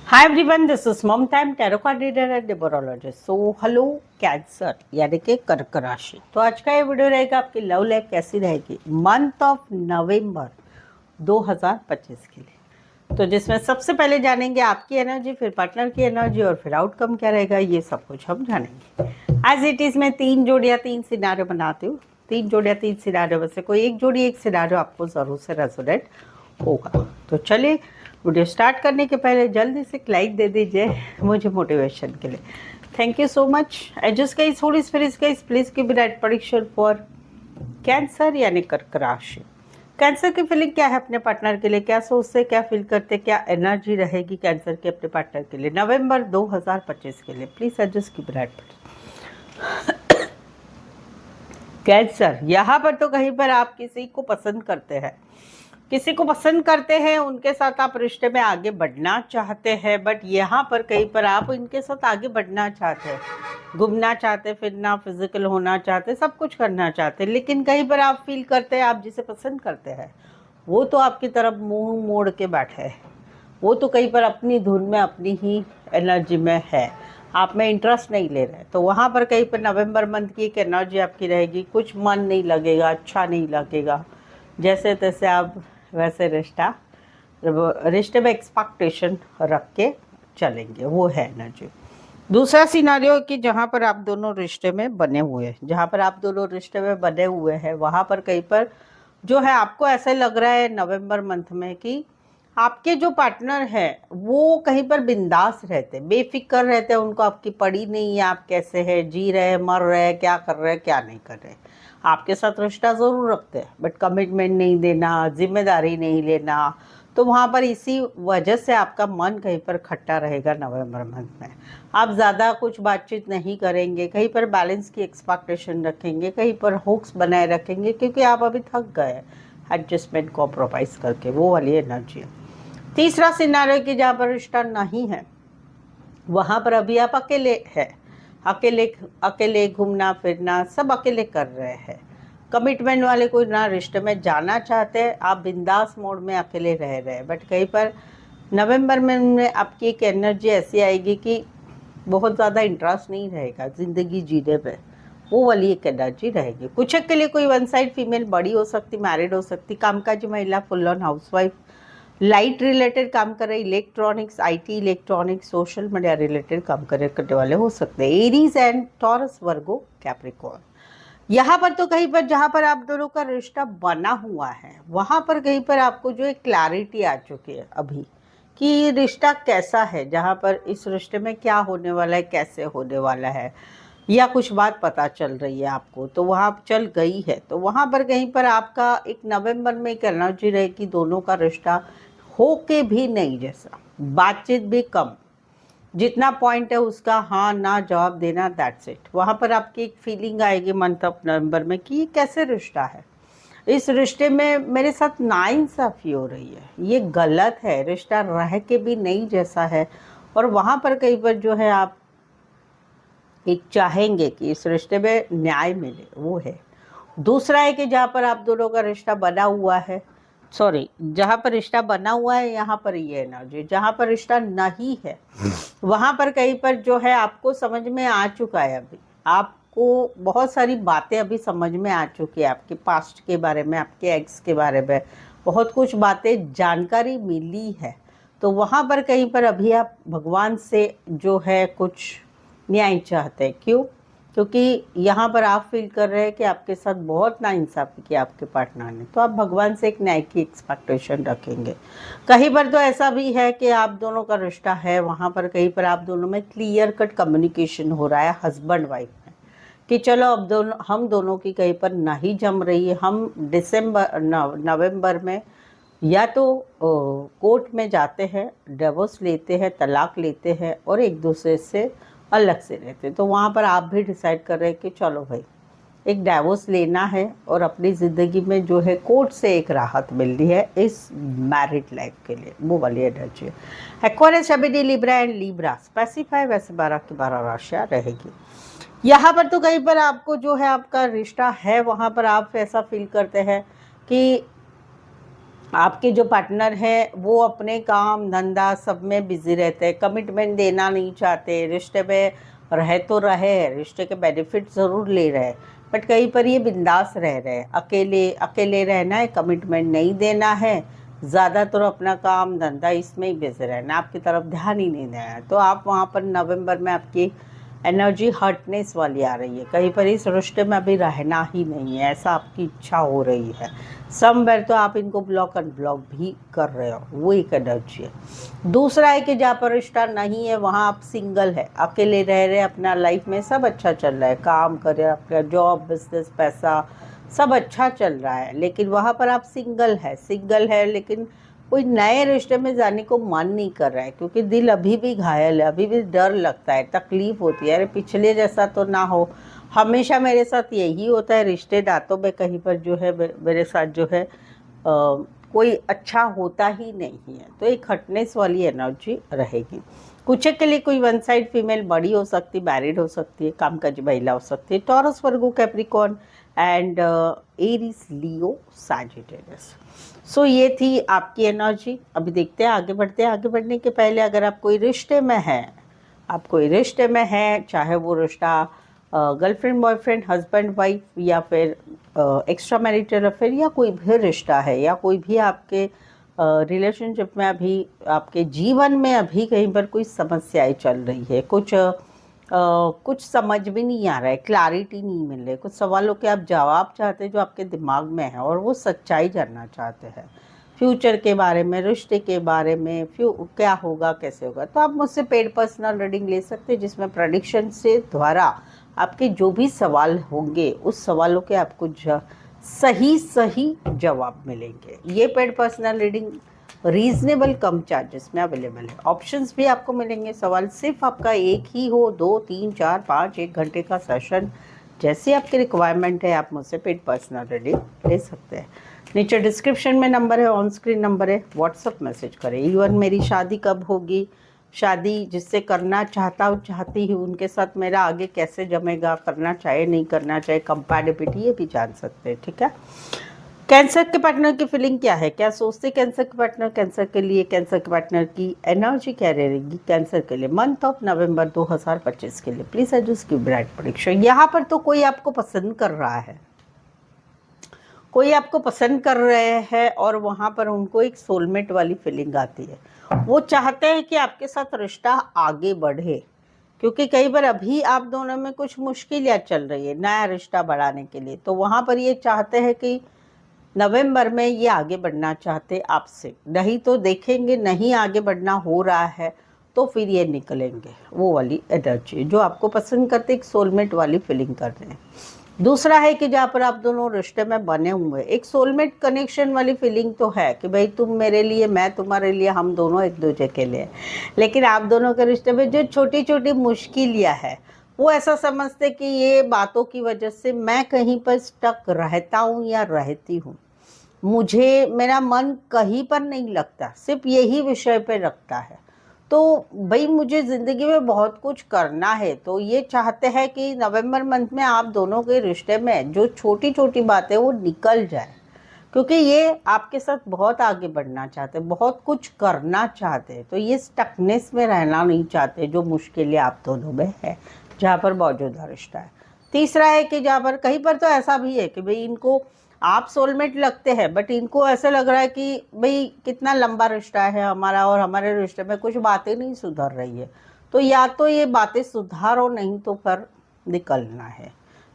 Hi everyone, this is मम time tarot card reader and numerologist. So hello cancer यानी कि कर्क राशि। तो आज का ये वीडियो रहेगा आपकी लव लाइफ कैसी रहेगी मंथ ऑफ नवंबर 2025 के लिए। तो जिसमें सबसे पहले जानेंगे आपकी एनर्जी, फिर पार्टनर की एनर्जी और फिर आउटकम क्या रहेगा, ये सब कुछ हम जानेंगे। एज इट इज मैं 3 जोड़ियाँ 3 सिनारियो बनाती हूँ। 3 जोड़ियाँ 3 सिनारियो में से कोई एक जोड़ी एक सिनारियो आपको ज़रूर से रेजोनेट होगा। तो चलिए वीडियो स्टार्ट करने के पहले जल्दी से एक लाइक दे दीजिए मुझे मोटिवेशन के लिए। Thank you so much. Adjust guys, holy spirits guys, please give me right prediction for cancer यानी कर्क राशि। कैंसर की फीलिंग क्या है अपने पार्टनर के लिए, क्या सोचते, क्या फील करते, क्या एनर्जी रहेगी कैंसर के अपने पार्टनर के लिए नवंबर 2025 के लिए। Please adjust give me right. Cancer, यहाँ पर तो कहीं पर आप किसी को पसंद करते हैं, किसी को पसंद करते हैं, उनके साथ आप रिश्ते में आगे बढ़ना चाहते हैं। बट यहाँ पर कहीं पर आप इनके साथ आगे बढ़ना चाहते हैं, घूमना चाहते, फिरना, फिजिकल होना चाहते, सब कुछ करना चाहते, लेकिन कहीं पर आप फील करते हैं आप जिसे पसंद करते हैं वो तो आपकी तरफ मुंह मोड़ के बैठे है। वो तो कहीं पर अपनी धुन में अपनी ही एनर्जी में है, आप में इंटरेस्ट नहीं ले रहे। तो वहाँ पर कहीं पर नवंबर मंथ की एक एनर्जी आपकी रहेगी, कुछ मन नहीं लगेगा, अच्छा नहीं लगेगा, जैसे तैसे आप वैसे रिश्ते में एक्सपेक्टेशन रख के चलेंगे, वो है एनर्जी। दूसरा सिनारियो कि जहाँ पर आप दोनों रिश्ते में बने हुए हैं, जहाँ पर आप दोनों रिश्ते में बने हुए हैं वहाँ पर कहीं पर जो है आपको ऐसा लग रहा है नवंबर मंथ में कि आपके जो पार्टनर है वो कहीं पर बिंदास रहते, बेफिक्र रहते हैं, उनको आपकी पड़ी नहीं है आप कैसे हैं, जी रहे हैं, मर रहे हैं, क्या कर रहे हैं, क्या नहीं कर रहे। आपके साथ रिश्ता ज़रूर रखते हैं बट कमिटमेंट नहीं देना, जिम्मेदारी नहीं लेना। तो वहाँ पर इसी वजह से आपका मन कहीं पर खट्टा रहेगा नवंबर मंथ में। आप ज़्यादा कुछ बातचीत नहीं करेंगे, कहीं पर बैलेंस की एक्सपेक्टेशन रखेंगे, कहीं पर होक्स बनाए रखेंगे, क्योंकि आप अभी थक गए एडजस्टमेंट कॉम्प्रोमाइज़ करके, वो वाली एनर्जी है। तीसरा सिनारियो कि जहाँ पर रिश्ता नहीं है वहाँ पर अभी आप अकेले हैं, अकेले अकेले घूमना फिरना सब अकेले कर रहे हैं, कमिटमेंट वाले कोई ना रिश्ते में जाना चाहते हैं, आप बिंदास मोड में अकेले रह रहे हैं। बट कहीं पर नवंबर में आपकी एक एनर्जी ऐसी आएगी कि बहुत ज़्यादा इंटरेस्ट नहीं रहेगा ज़िंदगी जीने में, वो वाली एक एनर्जी रहेगी। कुछ के लिए कोई वन साइड फीमेल बड़ी हो सकती, मैरिड हो सकती, कामकाजी महिला, full on housewife, light related काम कर रहे, electronics, IT, electronics, social media related काम करने वाले हो सकते हैं। Aries and taurus, Virgo, Capricorn. यहाँ पर तो कहीं पर जहाँ पर आप दोनों का रिश्ता बना हुआ है वहाँ पर कहीं पर आपको जो एक क्लैरिटी आ चुकी है अभी कि रिश्ता कैसा है, जहाँ पर इस रिश्ते में क्या होने वाला है, कैसे होने वाला है, या कुछ बात पता चल रही है आपको तो वहाँ चल गई है। तो वहाँ पर कहीं पर आपका एक नवंबर में एक एनर्जी रहेगी दोनों का रिश्ता हो के भी नहीं जैसा, बातचीत भी कम, जितना पॉइंट है उसका हाँ ना जवाब देना, दैट्स इट। वहाँ पर आपकी एक फीलिंग आएगी मंथ ऑफ नवंबर में कि ये कैसे रिश्ता है, इस रिश्ते में मेरे साथ नाइंसाफ़ी हो रही है, ये गलत है, रिश्ता रह के भी नहीं जैसा है। और वहाँ पर कहीं पर जो है आप एक चाहेंगे कि इस रिश्ते में न्याय मिले, वो है। दूसरा है कि जहाँ पर आप दोनों का रिश्ता बना हुआ है, सॉरी, जहाँ पर रिश्ता बना हुआ है यहाँ पर ये एनर्जी, जहाँ पर रिश्ता नहीं है वहाँ पर कहीं पर जो है आपको समझ में आ चुका है, अभी आपको बहुत सारी बातें अभी समझ में आ चुकी है, आपके पास्ट के बारे में, आपके एक्स के बारे में बहुत कुछ बातें जानकारी मिली है। तो वहाँ पर कहीं पर अभी आप भगवान से जो है कुछ न्याय चाहते हैं। क्यों? क्योंकि यहाँ पर आप फील कर रहे हैं कि आपके साथ बहुत नाइंसाफ़ी किया आपके पार्टनर ने, तो आप भगवान से एक न्याय की एक्सपेक्टेशन रखेंगे। कहीं पर तो ऐसा भी है कि आप दोनों का रिश्ता है, वहाँ पर कहीं पर आप दोनों में क्लियर कट कम्युनिकेशन हो रहा है हस्बैंड वाइफ में कि चलो अब दोनों हम दोनों की कहीं पर नहीं जम रही है, हम नवंबर में या तो कोर्ट में जाते हैं, डिवोर्स लेते हैं, तलाक लेते हैं और एक दूसरे से अलग से रहते हैं। तो वहाँ पर आप भी डिसाइड कर रहे हैं कि चलो भाई एक डाइवोर्स लेना है और अपनी ज़िंदगी में जो है कोर्ट से एक राहत मिलनी है इस मैरिड लाइफ के लिए, वो वाली एनर्जी है। Aquarius, Gemini, Libra and Libra specify वैसे 12 की 12 राशियाँ रहेगी। यहाँ पर तो कहीं पर आपको जो है आपका रिश्ता है वहाँ पर आप ऐसा फील करते हैं कि आपके जो पार्टनर है वो अपने काम धंधा सब में बिजी रहते हैं, कमिटमेंट देना नहीं चाहते, रिश्ते में रहे तो रहे, रिश्ते के बेनिफिट ज़रूर ले रहे हैं, बट कहीं पर ये बिंदास रह रहे हैं, अकेले अकेले रहना है, कमिटमेंट नहीं देना है, ज़्यादातर अपना काम धंधा इसमें ही बिजी रहना, आपकी तरफ ध्यान ही नहीं देना है। तो आप वहाँ पर नवंबर में आपकी एनर्जी हर्टनेस वाली आ रही है, कहीं पर इस रिश्ते में अभी रहना ही नहीं है, ऐसा आपकी इच्छा हो रही है। समवेयर तो आप इनको ब्लॉक अनब्लॉक भी कर रहे हो, वो एक एनर्जी है। दूसरा है कि जहाँ पर रिश्ता नहीं है वहाँ आप सिंगल है, अकेले रह रहे, अपना लाइफ में सब अच्छा चल रहा है, काम कर रहे, अपना जॉब बिजनेस पैसा सब अच्छा चल रहा है, लेकिन वहाँ पर आप सिंगल है लेकिन कोई नए रिश्ते में जाने को मन नहीं कर रहा है, क्योंकि दिल अभी भी घायल है, अभी भी डर लगता है, तकलीफ होती है, अरे पिछले जैसा तो ना हो। हमेशा मेरे साथ यही होता है, रिश्ते नातों में कहीं पर जो है मेरे साथ जो है कोई अच्छा होता ही नहीं है। तो एक हटनेस वाली एनर्जी रहेगी। कुछ के लिए कोई वन साइड फीमेल बड़ी हो सकती, मैरिड हो सकती है, कामकाजी महिला हो सकती है, Taurus Virgo Capricorn and Aries Leo Sagittarius. So ये थी आपकी एनर्जी। अभी देखते हैं, आगे बढ़ते हैं। आगे बढ़ने के पहले अगर आप कोई रिश्ते में हैं, चाहे वो रिश्ता गर्लफ्रेंड बॉयफ्रेंड हस्बैंड वाइफ या फिर एक्स्ट्रा मैरिटल अफेयर या कोई भी रिश्ता है या कोई भी आपके रिलेशनशिप में अभी आपके जीवन में अभी कहीं पर कोई समस्याएं चल रही है, कुछ समझ में नहीं आ रहा है, क्लैरिटी नहीं मिल रही, कुछ सवालों के आप जवाब चाहते हैं जो आपके दिमाग में है और वो सच्चाई जानना चाहते हैं, फ्यूचर के बारे में, रिश्ते के बारे में, क्या होगा कैसे होगा, तो आप मुझसे पेड पर्सनल रीडिंग ले सकते हैं, जिसमें प्रेडिक्शन से द्वारा आपके जो भी सवाल होंगे उस सवालों के आपको सही जवाब मिलेंगे। ये पेड पर्सनल रीडिंग रीजनेबल कम चार्जेस में अवेलेबल है। ऑप्शंस भी आपको मिलेंगे, सवाल सिर्फ आपका एक ही हो, 2 3 4 5 1 घंटे का सेशन, जैसे आपकी रिक्वायरमेंट है आप मुझसे पेड पर्सनल रीडिंग ले सकते हैं। नीचे डिस्क्रिप्शन में नंबर है, ऑन स्क्रीन नंबर है, व्हाट्सअप मैसेज करें। इवन मेरी शादी कब होगी, शादी जिससे करना चाहती हूँ उनके साथ मेरा आगे कैसे जमेगा, करना चाहे नहीं करना चाहे, कंपैटिबिलिटी ये भी जान सकते हैं। ठीक है, कैंसर के पार्टनर की फीलिंग क्या है, क्या सोचते कैंसर के पार्टनर, कैंसर के लिए कैंसर के पार्टनर की एनर्जी क्या रहेगी कैंसर के लिए मंथ ऑफ नवंबर 2025 के लिए। प्लीज एडजस्ट की ब्राइट प्रेडिक्शन। यहाँ पर तो कोई आपको पसंद कर रहा है, कोई आपको पसंद कर रहे हैं और वहाँ पर उनको एक सोलमेट वाली फीलिंग आती है। वो चाहते हैं कि आपके साथ रिश्ता आगे बढ़े, क्योंकि कई बार अभी आप दोनों में कुछ मुश्किलें चल रही है नया रिश्ता बढ़ाने के लिए, तो वहाँ पर ये चाहते हैं कि नवंबर में ये आगे बढ़ना चाहते आपसे, नहीं तो देखेंगे नहीं आगे बढ़ना हो रहा है तो फिर ये निकलेंगे। वो वाली एनर्जी जो आपको पसंद करते, एक सोलमेट वाली फीलिंग कर रहे हैं। दूसरा है कि जहाँ पर आप दोनों रिश्ते में बने हुए, एक सोलमेट कनेक्शन वाली फीलिंग तो है कि भाई तुम मेरे लिए मैं तुम्हारे लिए, हम दोनों एक दूसरे के लिए, लेकिन आप दोनों के रिश्ते में जो छोटी छोटी मुश्किलें है वो ऐसा समझते कि ये बातों की वजह से मैं कहीं पर स्टक रहता हूँ या रहती हूँ, मुझे मेरा मन कहीं पर नहीं लगता, सिर्फ यही विषय पे रखता है, तो भाई मुझे ज़िंदगी में बहुत कुछ करना है। तो ये चाहते हैं कि नवंबर मंथ में आप दोनों के रिश्ते में जो छोटी छोटी बातें वो निकल जाए, क्योंकि ये आपके साथ बहुत आगे बढ़ना चाहते हैं, बहुत कुछ करना चाहते हैं, तो ये स्टकनेस में रहना नहीं चाहते जो मुश्किलें आप दोनों में है जहाँ पर मौजूदा रिश्ता है। तीसरा है कि जहाँ पर कहीं पर तो ऐसा भी है कि भाई इनको आप सोलमेट लगते हैं, बट इनको ऐसा लग रहा है कि भाई कितना लंबा रिश्ता है हमारा और हमारे रिश्ते में कुछ बातें नहीं सुधर रही है, तो या तो ये बातें सुधारो नहीं तो फिर निकलना है,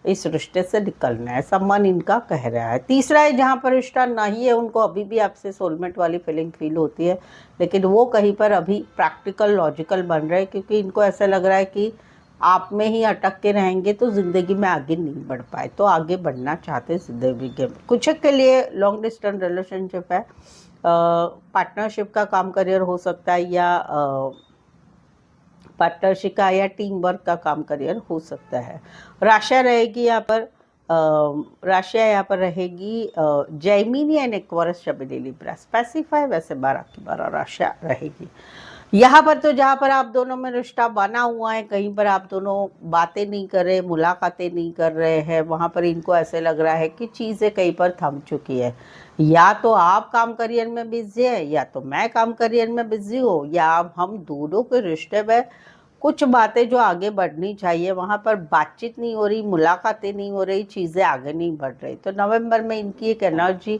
इस रिश्ते से निकलना है, ऐसा मन इनका कह रहा है। तीसरा है जहाँ पर रिश्ता नहीं है उनको अभी भी आपसे सोलमेट वाली फीलिंग फील होती है, लेकिन वो कहीं पर अभी प्रैक्टिकल लॉजिकल बन रहे हैं, क्योंकि इनको ऐसा लग रहा है कि आप में ही अटक के रहेंगे तो ज़िंदगी में आगे नहीं बढ़ पाए, तो आगे बढ़ना चाहते हैं ज़िंदगी के। कुछ के लिए लॉन्ग डिस्टेंस रिलेशनशिप है, पार्टनरशिप का काम करियर हो सकता है या पार्टनरशिप का या टीम वर्क का काम करियर हो सकता है। राशियाँ रहेगी यहाँ पर, राशियाँ यहाँ पर रहेगी जैमिनी एंड एक्वारिस शबीली लिब्रा, स्पेसिफाई वैसे 12 की 12 राशियाँ रहेगी। यहाँ पर तो जहाँ पर आप दोनों में रिश्ता बना हुआ है, कहीं पर आप दोनों बातें नहीं कर रहे, मुलाकातें नहीं कर रहे हैं, वहाँ पर इनको ऐसे लग रहा है कि चीज़ें कहीं पर थम चुकी है। या तो आप काम करियर में बिजी है, या तो मैं काम करियर में बिजी हूँ, या हम दोनों के रिश्ते में कुछ बातें जो आगे बढ़नी चाहिए वहाँ पर बातचीत नहीं हो रही, मुलाकातें नहीं हो रही, चीज़ें आगे नहीं बढ़ रही। तो नवंबर में इनकी एक एनर्जी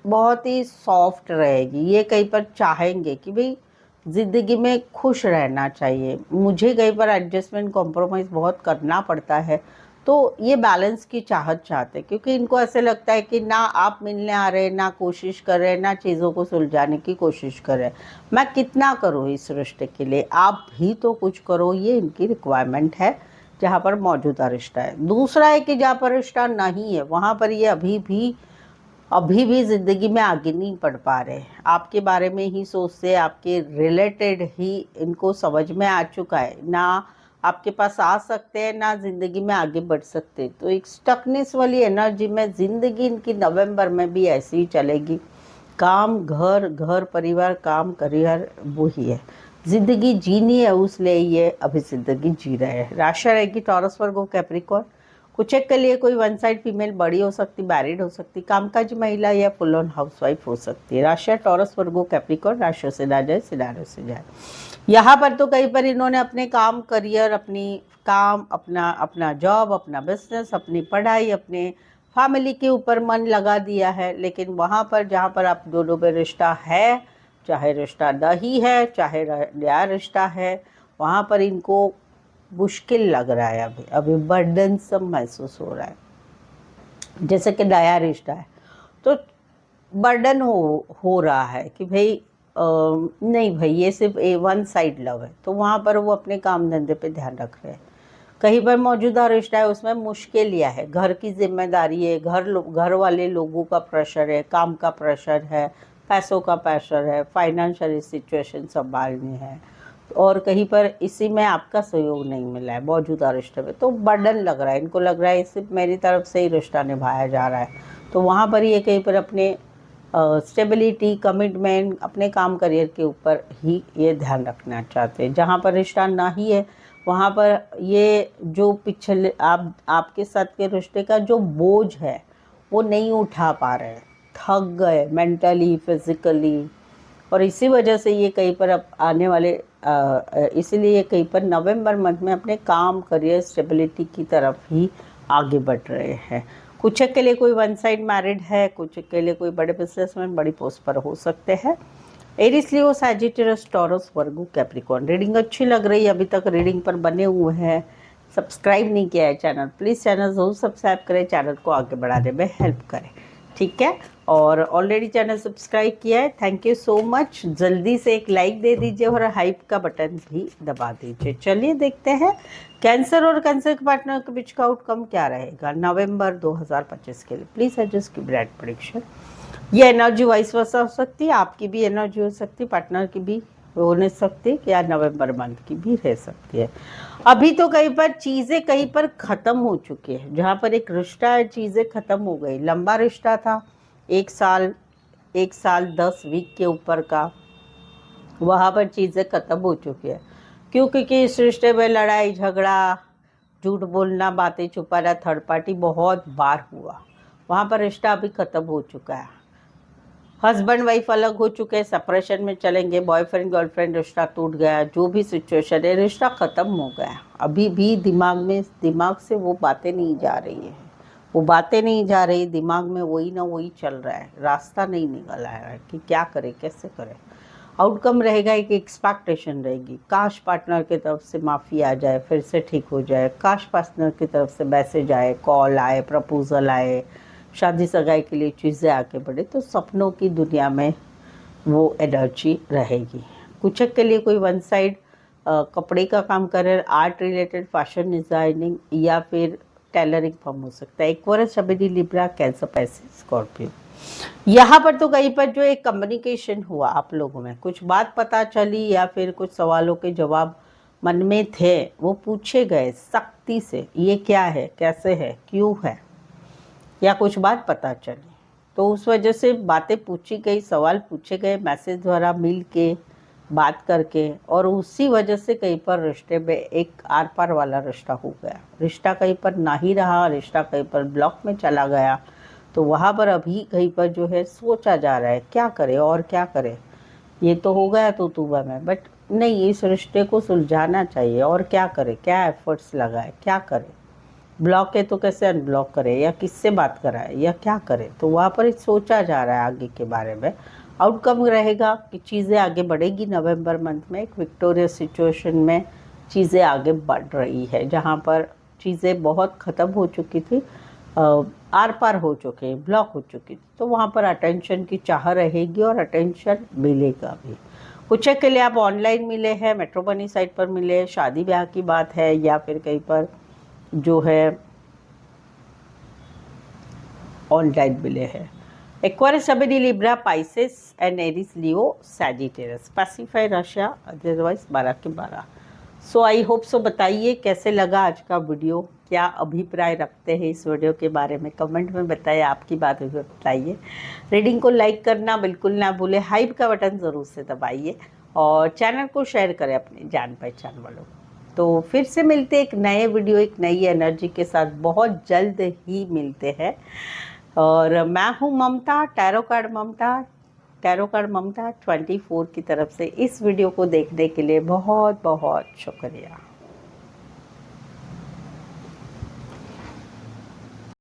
बहुत ही सॉफ्ट रहेगी। ये कहीं पर चाहेंगे कि भाई ज़िंदगी में खुश रहना चाहिए, मुझे कहीं पर एडजस्टमेंट कॉम्प्रोमाइज़ बहुत करना पड़ता है। तो ये बैलेंस की चाहत चाहते हैं, क्योंकि इनको ऐसे लगता है कि ना आप मिलने आ रहे, ना कोशिश कर रहे, ना चीज़ों को सुलझाने की कोशिश कर रहे। मैं कितना करूँ इस रिश्ते के लिए, आप भी तो कुछ करो, ये इनकी रिक्वायरमेंट है जहाँ पर मौजूदा रिश्ता है। दूसरा है कि जहाँ पर रिश्ता नहीं है वहाँ पर ये अभी भी ज़िंदगी में आगे नहीं बढ़ पा रहे, आपके बारे में ही सोचते, आपके रिलेटेड ही इनको समझ में आ चुका है, ना आपके पास आ सकते हैं ना ज़िंदगी में आगे बढ़ सकते। तो एक स्टकनेस वाली एनर्जी में ज़िंदगी इनकी नवंबर में भी ऐसी ही चलेगी। काम घर घर परिवार काम करियर वही है, ज़िंदगी जीनी है उसलिए ये अभी ज़िंदगी जी रहे हैं। राशि रहेगी टॉरस वर्गो कैप्रिकॉर्न। कुछ एक के लिए कोई वन साइड फीमेल बड़ी हो सकती, मैरिड हो सकती, कामकाजी महिला या फुल ऑन हाउसवाइफ हो सकती है। राशि टॉरस वर्गो कैप्रिकॉर्न। राशियों से ना जाए सिनारियों से जाए। यहाँ पर तो कहीं पर इन्होंने अपने काम करियर, अपनी काम, अपना अपना जॉब, अपना बिजनेस, अपनी पढ़ाई, अपने फैमिली के ऊपर मन लगा दिया है। लेकिन वहाँ पर जहाँ पर आप दोनों में रिश्ता है, चाहे रिश्ता नहीं है, चाहे नया रिश्ता है, वहाँ पर इनको मुश्किल लग रहा है, अभी बर्डनसम महसूस हो रहा है। जैसे कि नया रिश्ता है तो बर्डन हो रहा है कि भाई नहीं भाई ये सिर्फ वन साइड लव है, तो वहाँ पर वो अपने काम धंधे पे ध्यान रख रहे हैं। कहीं पर मौजूदा रिश्ता है उसमें मुश्किल यह है, घर की जिम्मेदारी है, घर वाले लोगों का प्रेशर है, काम का प्रेशर है, पैसों का प्रेशर है, फाइनेंशियल सिचुएशन संभालनी है, और कहीं पर इसी में आपका सहयोग नहीं मिला है मौजूदा रिश्ते में, तो बर्डन लग रहा है। इनको लग रहा है सिर्फ मेरी तरफ से ही रिश्ता निभाया जा रहा है। तो वहाँ पर ये कहीं पर अपने स्टेबिलिटी, कमिटमेंट, अपने काम करियर के ऊपर ही ये ध्यान रखना चाहते हैं। जहाँ पर रिश्ता ना ही है वहाँ पर ये जो पिछले आपके साथ के रिश्ते का जो बोझ है वो नहीं उठा पा रहे हैं, थक गए मेंटली, फिजिकली, और इसी वजह से ये कहीं पर अब आने वाले इसीलिए ये कहीं पर नवंबर मंथ में अपने काम, करियर, स्टेबिलिटी की तरफ ही आगे बढ़ रहे हैं। कुछ के लिए कोई वन साइड मैरिड है, कुछ के लिए कोई बड़े बिजनेसमैन बड़ी पोस्ट पर हो सकते हैं। एरिस, लियो, Sagittarius, taurus, Virgo, Capricorn. Reading अच्छी लग रही है, अभी तक रीडिंग पर बने हुए हैं, सब्सक्राइब नहीं किया है चैनल, प्लीज़ चैनल ज़रूर सब्सक्राइब करें, चैनल को आगे बढ़ाने में हेल्प करें, ठीक है। और ऑलरेडी चैनल सब्सक्राइब किया है, थैंक यू सो मच। जल्दी से एक लाइक दे दीजिए और हाइप का बटन भी दबा दीजिए। चलिए देखते हैं कैंसर और कैंसर के पार्टनर के बीच का आउटकम क्या रहेगा नवंबर 2025 के लिए। प्लीज़ एडजस्ट की ब्राइट प्रेडिक्शन। ये एनर्जी वाइस वर्सा हो सकती है, आपकी भी एनर्जी हो सकती है, पार्टनर की भी होने सकती है, या नवंबर मंथ की भी रह सकती है। अभी तो कहीं पर चीज़ें कहीं पर ख़त्म हो चुकी है, जहाँ पर एक रिश्ता है चीज़ें ख़त्म हो गई। लंबा रिश्ता था, 1 साल 10 वीक के ऊपर का, वहाँ पर चीज़ें ख़त्म हो चुकी है। क्यों? क्योंकि इस रिश्ते में लड़ाई झगड़ा, झूठ बोलना, बातें छुपाना, थर्ड पार्टी बहुत बार हुआ। वहाँ पर रिश्ता अभी ख़त्म हो चुका है। हस्बैंड वाइफ अलग हो चुके हैं, सेपरेशन में चलेंगे, बॉयफ्रेंड गर्लफ्रेंड रिश्ता टूट गया, जो भी सिचुएशन है रिश्ता ख़त्म हो गया। अभी भी दिमाग से वो बातें नहीं जा रही है, वो बातें नहीं जा रही, दिमाग में वही ना वही चल रहा है, रास्ता नहीं निकल आया है कि क्या करें, कैसे करें। आउटकम रहेगा एक एक्सपेक्टेशन रहेगी, काश पार्टनर की तरफ से माफ़ी आ जाए, फिर से ठीक हो जाए, काश पार्टनर की तरफ से मैसेज आए, कॉल आए, प्रपोजल आए, शादी सगाई के लिए चीज़ें आगे बढ़े, तो सपनों की दुनिया में वो एनर्जी रहेगी। कुछ के लिए कोई वन साइड कपड़े का काम करे, आर्ट रिलेटेड, फैशन डिज़ाइनिंग, या फिर टेलरिंग फॉर्म हो सकता है। Aquarius, Shabari, Libra, cancer, passive, Scorpio. यहाँ पर तो कहीं पर जो एक कम्युनिकेशन हुआ आप लोगों में, कुछ बात पता चली, या फिर कुछ सवालों के जवाब मन में थे वो पूछे गए सख्ती से, ये क्या है, कैसे है, क्यों है, या कुछ बात पता चली, तो उस वजह से बातें पूछी गई, सवाल पूछे गए, मैसेज द्वारा मिल के बात करके, और उसी वजह से कहीं पर रिश्ते में एक आर पार वाला रिश्ता हो गया, रिश्ता कहीं पर ना ही रहा, रिश्ता कहीं पर ब्लॉक में चला गया। तो वहाँ पर अभी कहीं पर जो है सोचा जा रहा है क्या करे और क्या करे। ये तो हो गया तो तूबा में, बट नहीं, इस रिश्ते को सुलझाना चाहिए। और क्या करे, क्या एफर्ट्स लगाए, क्या करे, ब्लॉक है तो कैसे अनब्लॉक करे, या किससे बात कराए, या क्या करे। तो वहाँ पर सोचा जा रहा है आगे के बारे में। आउटकम रहेगा कि चीज़ें आगे बढ़ेगी। नवंबर मंथ में एक विक्टोरियस सिचुएशन में चीज़ें आगे बढ़ रही है, जहाँ पर चीज़ें बहुत ख़त्म हो चुकी थी, आर पार हो चुके, ब्लॉक हो चुकी थी। तो वहाँ पर अटेंशन की चाह रहेगी और अटेंशन मिलेगा भी। कुछ के लिए आप ऑनलाइन मिले हैं, मेट्रोमनी साइट पर मिले, शादी ब्याह की बात है, या फिर कहीं पर जो है ऑनलाइन मिले हैं। Aquarius, Gemini, Libra, Pisces and Aries, Leo, Sagittarius, specify Russia, otherwise 12 के 12। सो आई होप सो। बताइए कैसे लगा आज का वीडियो, क्या अभिप्राय रखते हैं इस वीडियो के बारे में, कमेंट में बताइए, आपकी बात बताइए। रीडिंग को लाइक करना बिल्कुल ना भूलें, हाइप का बटन ज़रूर से दबाइए, और चैनल को शेयर करें अपने जान पहचान वालों को। तो फिर से मिलते एक नए वीडियो, एक नई एनर्जी के साथ, बहुत जल्द ही मिलते हैं। और मैं हूँ ममता, टैरो कार्ड ममता 24 की तरफ से। इस वीडियो को देखने के लिए बहुत बहुत शुक्रिया।